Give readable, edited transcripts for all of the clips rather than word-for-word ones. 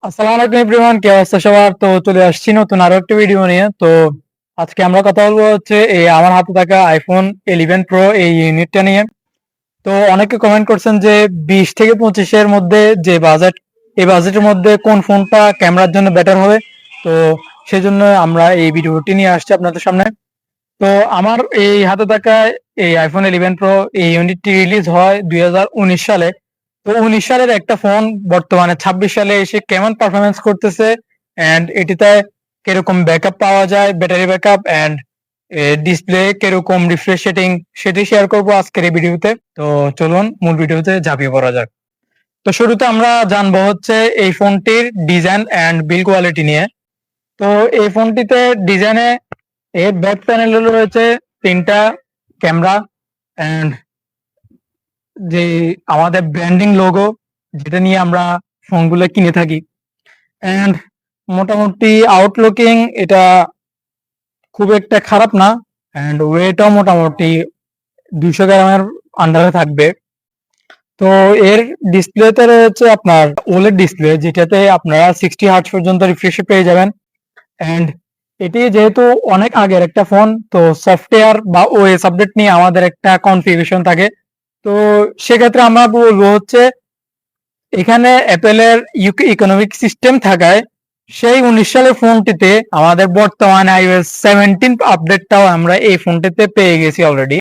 আসসালামু আলাইকুম এভরিওয়ান, কি অবস্থা সবার? তো চলে আসছি নতুন আরো একটা ভিডিও নিয়ে। তো আজকে আমরা কথা বলবো হচ্ছে এই আমার হাতে থাকা আইফোন 11 প্রো এই ইউনিটটা নিয়ে। তো অনেকে কমেন্ট করছেন যে 20 থেকে 25 এর মধ্যে যে বাজেট, এই বাজেটের মধ্যে কোন ফোনটা ক্যামেরার জন্য বেটার হবে। তো সেজন্য আমরা এই ভিডিওটি নিয়ে আসছি আপনাদের সামনে। তো আমার এই হাতে থাকা এই আইফোন 11 প্রো এই ইউনিটটি রিলিজ হয় 2019 সালে। তো 19 সালের একটা ফোন বর্তমানে 26 সালে এসে কেমন পারফরমেন্স করতেছে এন্ড এটিতে কিরকম ব্যাকআপ পাওয়া যায়, ব্যাটারি ব্যাকআপ এন্ড ডিসপ্লে কিরকম রিফ্রেশ সেটিং, সেটি শেয়ার করবো আজকের এই ভিডিওতে। তো চলুন মূল ভিডিওতে ঝাঁপিয়ে পড়া যাক। তো শুরুতে আমরা জানবো হচ্ছে এই ফোনটির ডিজাইন এন্ড বিল্ড কোয়ালিটি নিয়ে। তো এই ফোনটিতে ডিজাইনে এর ব্যাক প্যানেলে রয়েছে তিনটা ক্যামেরা এন্ড যে আমাদের ব্র্যান্ডিং লোগো, যেটা নিয়ে আমরা ফোনগুলো কিনে থাকি। এন্ড মোটামুটি আউটলুকিং এটা খুব একটা খারাপ না। এন্ড ওয়েটও মোটামুটি 200 গ্রামের আন্ডারে থাকবে। তো এর ডিসপ্লেতে রয়েছে আপনার ওলেড ডিসপ্লে, যেটাতে আপনারা 60 হার্টজ পর্যন্ত রিফ্রেশ পেয়ে যাবেন। এন্ড এটি যেহেতু অনেক আগের একটা ফোন, তো সফটওয়্যার বা ওএস আপডেট নিয়ে আমাদের একটা কনফিগারেশন থাকে। তো সেক্ষেত্রে আমরা বলবো হচ্ছে এখানে অ্যাপেলের ইকোনমিক সিস্টেম থাকায় সেই 19 সালের ফোনটিতে আমাদের বর্তমানে iOS 17 আপডেটটাও আমরা এই ফোনটিতে পেয়ে গেছি অলরেডি।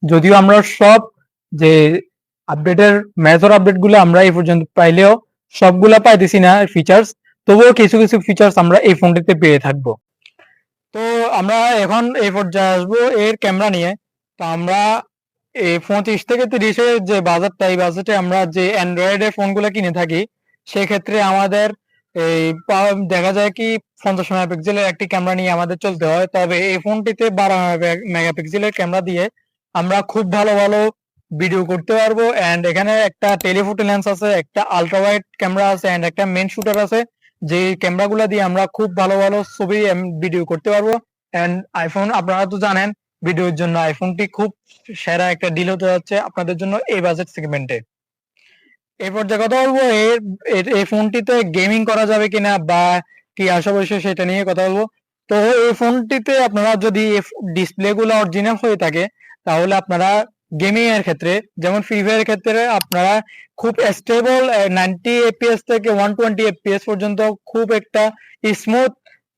যদিও আমরা সব যে আপডেটের মেজর আপডেটগুলো আমরা এই পর্যন্ত পাইলেও সবগুলা পাইতেছি না ফিচার্স, তবুও কিছু কিছু ফিচার্স আমরা এই ফোনটিতে পেয়ে থাকবো। তো আমরা এখন এই পর্যায়ে আসবো এর ক্যামেরা নিয়ে। তো আমরা এই 25 থেকে 30 এর যে বাজারটা, এই বাজেটে আমরা যে অ্যান্ড্রয়েড এর ফোনগুলো কিনে থাকি, সেক্ষেত্রে আমাদের এই দেখা যায় কি 50 মেগাপিক্সেলের একটি ক্যামেরা নিয়ে আমাদের চলতে হয়। তবে এই ফোনটিতে 12 মেগাপিক্সেলের ক্যামেরা দিয়ে আমরা খুব ভালো ভালো ভিডিও করতে পারবো। এন্ড এখানে একটা টেলিফোটো লেন্স আছে, একটা আলট্রা ওয়াইড ক্যামেরা আছে এন্ড একটা মেইন শুটার আছে, যে ক্যামেরাগুলো দিয়ে আমরা খুব ভালো ভালো ছবি ভিডিও করতে পারবো। এন্ড আইফোন আপনারা তো জানেন, ভিডিওর জন্য আইফোনটি খুব সেরা একটা ডিল হতে যাচ্ছে আপনাদের জন্য এই বাজেট সেগমেন্টে। এরপর যে কথা বলবো এই ফোনটিতে গেমিং করা যাবে কিনা বা কি আসে বসে, সেটা নিয়ে কথা বলবো। তো এই ফোনটিতে আপনারা যদি ডিসপ্লে গুলো অরিজিনাল হয়ে থাকে, তাহলে আপনারা গেমিং এর ক্ষেত্রে, যেমন ফ্রি ফায়ারের ক্ষেত্রে আপনারা খুব স্টেবল 90 এফপিএস থেকে 120 এফপিএস পর্যন্ত খুব একটা স্মুথ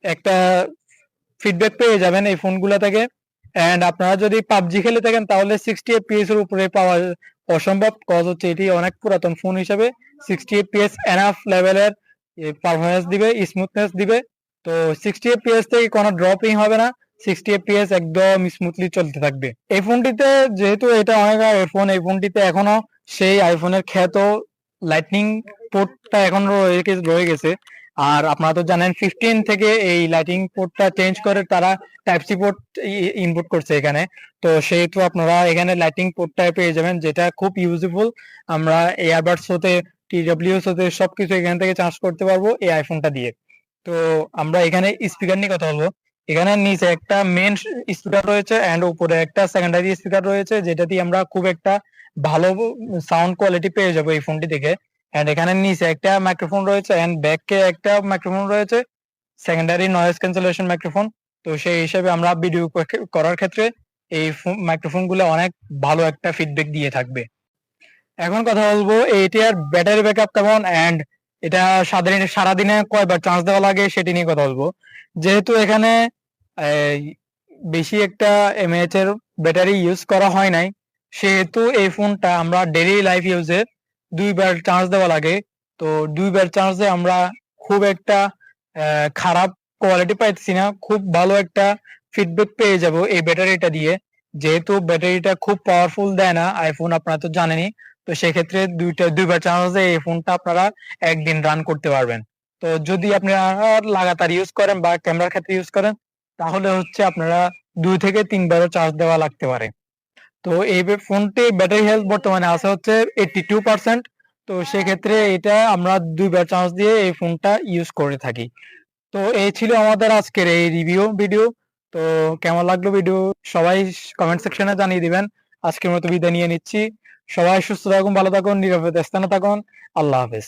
একটা ফিডব্যাক পেয়ে যাবেন এই ফোনগুলো থেকে। এন্ড আপনারা যদি পাবজি খেলে থাকেন, তাহলে 60 এফপিএস এর উপরে পাওয়া অসম্ভব, কজ হচ্ছে এটি অনেক পুরাতন ফোন হিসেবে 60 এফপিএস এনাফ লেভেলের পারফরমেন্স দিবে, স্মুথনেস দিবে। তো 60 এফপিএস থেকে কোনো ড্রপিং হবে না, 60 এফপিএস একদম স্মুথলি চলতে থাকবে এই ফোনটিতে। যেহেতু এটা অনেক আগের ফোন, এই ফোনটিতে এখনো সেই আইফোনের খ্যাত লাইটনিং পোর্টটা এখন রয়ে গেছে। আর আপনারা তো জানেন 15 থেকে এই লাইটিং পোর্টটা চেঞ্জ করে তারা টাইপ সি পোর্ট ইনপুট করছে এখানে। তো সেহেতু আপনারা এখানে লাইটিং পোর্টটা পেয়ে যাবেন, যেটা খুব ইউজফুল। আমরা এয়ারবাডস হতে টিডব্লিউএস হতে সবকিছু এখান থেকে চার্জ করতে পারবো এই আইফোনটা দিয়ে। তো আমরা এখানে স্পিকার নিয়ে কথা বলবো। এখানে নিচে একটা মেন স্পিকার রয়েছে এন্ড উপরে একটা সেকেন্ডারি স্পিকার রয়েছে, যেটা দিয়ে আমরা খুব একটা ভালো সাউন্ড কোয়ালিটি পেয়ে যাবো এই ফোনটি থেকে। এন্ড এখানে নিচে একটা মাইক্রোফোন রয়েছে এন্ড ব্যাকে একটা মাইক্রোফোন রয়েছে, সেকেন্ডারি নয়েজ ক্যান্সেলেশন মাইক্রোফোন। তো সেই হিসেবে আমরা ভিডিও করার ক্ষেত্রে এই মাইক্রোফোন গুলো অনেক ভালো একটা ফিডব্যাক দিয়ে থাকবে। এখন কথা বলবো এটার ব্যাটারি ব্যাকআপ কেমন এন্ড এটা সারাদিনে কয়বার চার্জ দেওয়া লাগে সেটি নিয়ে কথা বলবো। যেহেতু এখানে এই, বেশি একটা এমএএইচ এর ব্যাটারি ইউজ করা হয় নাই, সেহেতু এই ফোনটা আমরা ডেইলি লাইফ ইউজে 2 বার চার্জ দেওয়া লাগে। তো 2 বার চার্জে আমরা খুব একটা খারাপ কোয়ালিটি পাইতেছি না, খুব ভালো একটা ফিডব্যাক পেয়ে যাব এই ব্যাটারিটা দিয়ে। যেহেতু ব্যাটারিটা খুব পাওয়ারফুল দেয় না আইফোন, আপনারা তো জানেনই। তো সেক্ষেত্রে 2বার চার্জে এই ফোনটা আপনারা একদিন রান করতে পারবেন। তো যদি আপনারা লাগাতার ইউজ করেন বা ক্যামেরার ক্ষেত্রে ইউজ করেন, তাহলে হচ্ছে আপনারা 2 থেকে 3বারও চার্জ দেওয়া লাগতে পারে। তো এই ফোনটি ব্যাটারি হেলথ বর্তমানে আছে হচ্ছে 82%। তো সেক্ষেত্রে এটা আমরা 2বার চার্জ দিয়ে এই ফোনটা ইউজ করে থাকি। তো এই ছিল আমাদের আজকের এই রিভিউ ভিডিও। তো কেমন লাগলো ভিডিও সবাই কমেন্ট সেকশনে জানিয়ে দিবেন। আজকের মতো বিদায় নিয়ে নিচ্ছি। সবাই সুস্থ থাকুন, ভালো থাকুন, নিরাপদ স্থানে থাকুন। আল্লাহ হাফেজ।